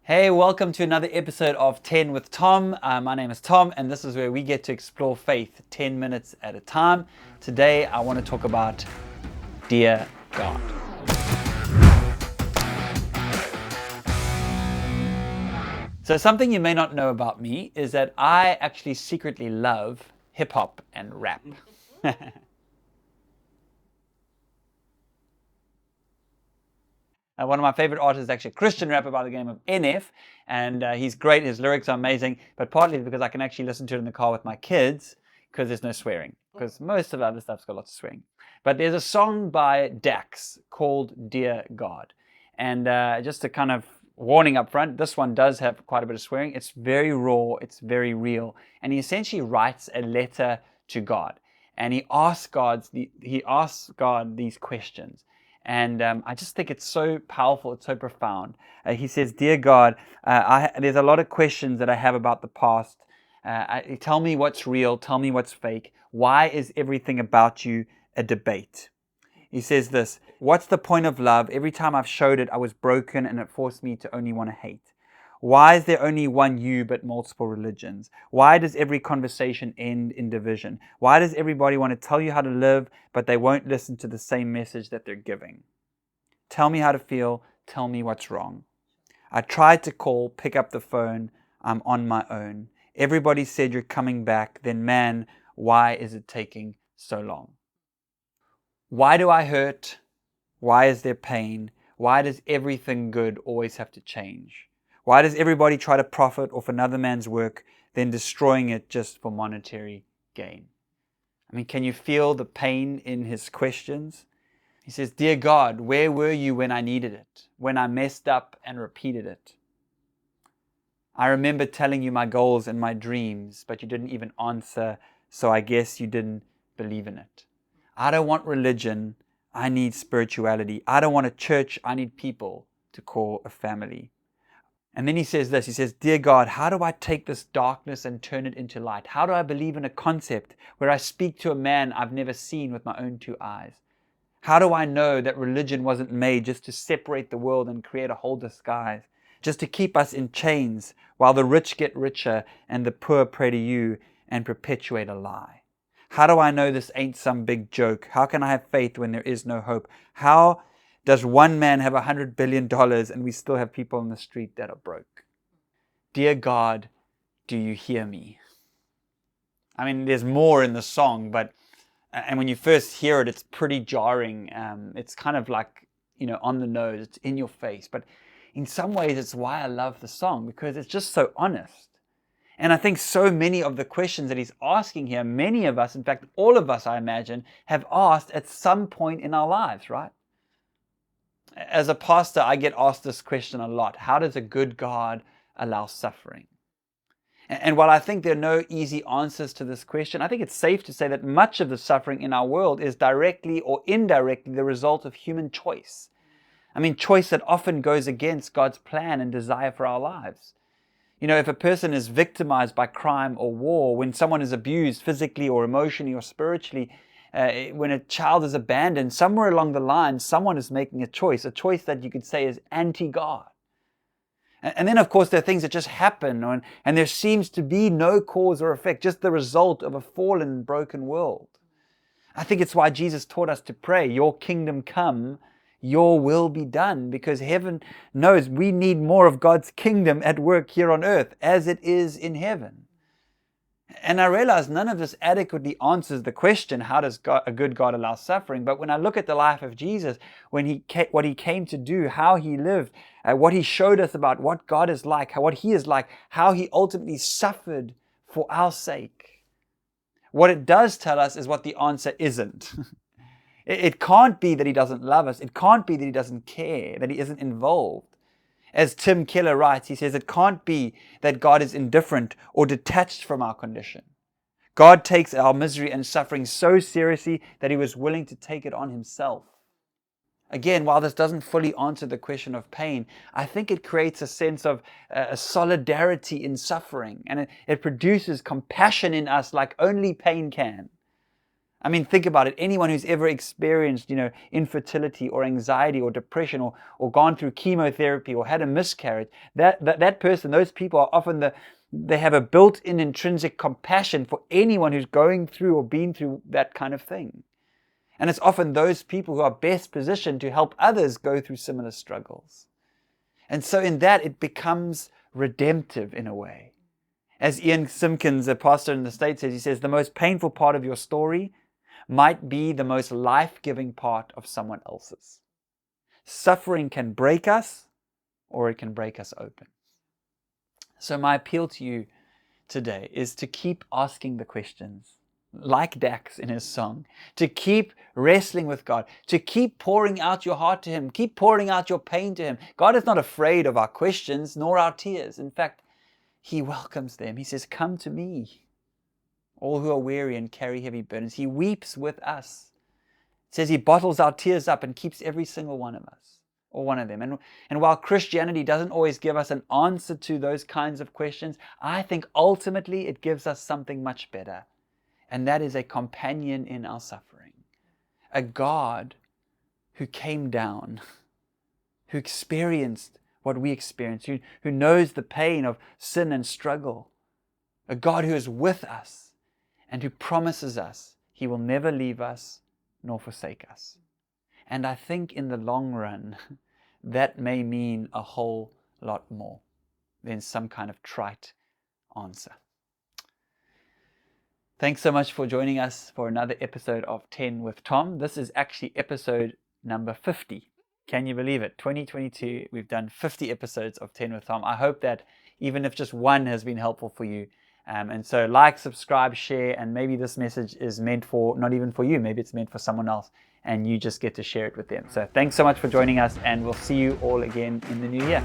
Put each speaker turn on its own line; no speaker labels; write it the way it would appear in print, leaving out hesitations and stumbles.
Hey, welcome to another episode of 10 with Tom. My name is Tom, and this is where we get to explore faith 10 minutes at a time. Today, I want to talk about Dear God. So, something you may not know about me is that I actually secretly love hip hop and rap. One of my favorite artists is actually a Christian rapper by the name of NF, and he's great. His lyrics are amazing, but partly because I can actually listen to it in the car with my kids because there's no swearing, because most of the other stuff's got lots of swearing. But there's a song by Dax called Dear God, and just a kind of warning up front, this one does have quite a bit of swearing. It's very raw, it's very real, and he essentially writes a letter to God, and he asks God these questions. And I just think it's so powerful, it's so profound. He says, Dear God, there's a lot of questions that I have about the past. Tell me what's real, tell me what's fake. Why is everything about you a debate? He says this, what's the point of love? Every time I've showed it, I was broken and it forced me to only want to hate. Why is there only one you but multiple religions? Why does every conversation end in division? Why does everybody want to tell you how to live, but they won't listen to the same message that they're giving? Tell me how to feel. Tell me what's wrong. I tried to call, pick up the phone. I'm on my own. Everybody said you're coming back. Then man, why is it taking so long? Why do I hurt? Why is there pain? Why does everything good always have to change? Why does everybody try to profit off another man's work, then destroying it just for monetary gain? I mean, can you feel the pain in his questions? He says, Dear God, where were you when I needed it? When I messed up and repeated it? I remember telling you my goals and my dreams, but you didn't even answer, so I guess you didn't believe in it. I don't want religion, I need spirituality. I don't want a church, I need people to call a family. And then he says this, he says, Dear God, how do I take this darkness and turn it into light? How do I believe in a concept where I speak to a man I've never seen with my own two eyes? How do I know that religion wasn't made just to separate the world and create a whole disguise, just to keep us in chains while the rich get richer and the poor pray to you and perpetuate a lie? How do I know this ain't some big joke? How can I have faith when there is no hope? How does one man have $100 billion and we still have people on the street that are broke? Dear God, do you hear me? I mean, there's more in the song, and when you first hear it, it's pretty jarring. It's kind of like, on the nose, it's in your face. But in some ways, it's why I love the song, because it's just so honest. And I think so many of the questions that he's asking here, many of us, in fact, all of us, I imagine, have asked at some point in our lives, right? As a pastor, I get asked this question a lot. How does a good God allow suffering? And while I think there are no easy answers to this question, I think it's safe to say that much of the suffering in our world is directly or indirectly the result of human choice. I mean, choice that often goes against God's plan and desire for our lives. If a person is victimized by crime or war, when someone is abused physically or emotionally or spiritually, when a child is abandoned, somewhere along the line, someone is making a choice that you could say is anti-God. And then, of course, there are things that just happen, and there seems to be no cause or effect, just the result of a fallen, broken world. I think it's why Jesus taught us to pray, your kingdom come, your will be done, because heaven knows we need more of God's kingdom at work here on earth as it is in heaven. And I realize none of this adequately answers the question, how does a good God allow suffering? But when I look at the life of Jesus, what he came to do, how he lived, what he showed us about what God is like, what he is like, how he ultimately suffered for our sake, what it does tell us is what the answer isn't. It can't be that he doesn't love us. It can't be that he doesn't care, that he isn't involved. As Tim Keller writes, he says, it can't be that God is indifferent or detached from our condition. God takes our misery and suffering so seriously that he was willing to take it on himself. Again, while this doesn't fully answer the question of pain, I think it creates a sense of solidarity in suffering, and it produces compassion in us like only pain can. I mean, think about it. Anyone who's ever experienced, infertility or anxiety or depression or gone through chemotherapy or had a miscarriage, that person, those people are often they have a built-in intrinsic compassion for anyone who's going through or been through that kind of thing. And it's often those people who are best positioned to help others go through similar struggles. And so in that, it becomes redemptive in a way. As Ian Simpkins, a pastor in the States, says, he says, the most painful part of your story might be the most life-giving part of someone else's. Suffering can break us, or it can break us open. So my appeal to you today is to keep asking the questions, like Dax in his song, to keep wrestling with God, to keep pouring out your heart to Him, keep pouring out your pain to Him. God is not afraid of our questions nor our tears. In fact, He welcomes them. He says, come to me, all who are weary and carry heavy burdens. He weeps with us. It says He bottles our tears up and keeps every single one of us, or one of them. And while Christianity doesn't always give us an answer to those kinds of questions, I think ultimately it gives us something much better. And that is a companion in our suffering. A God who came down, who experienced what we experience, who knows the pain of sin and struggle. A God who is with us and who promises us He will never leave us nor forsake us. And I think in the long run, that may mean a whole lot more than some kind of trite answer. Thanks so much for joining us for another episode of 10 with Tom. This is actually episode number 50. Can you believe it? 2022, we've done 50 episodes of 10 with Tom. I hope that even if just one has been helpful for you. And so like, subscribe, share, and maybe this message is meant for, not even for you, maybe it's meant for someone else, and you just get to share it with them. So thanks so much for joining us, and we'll see you all again in the new year.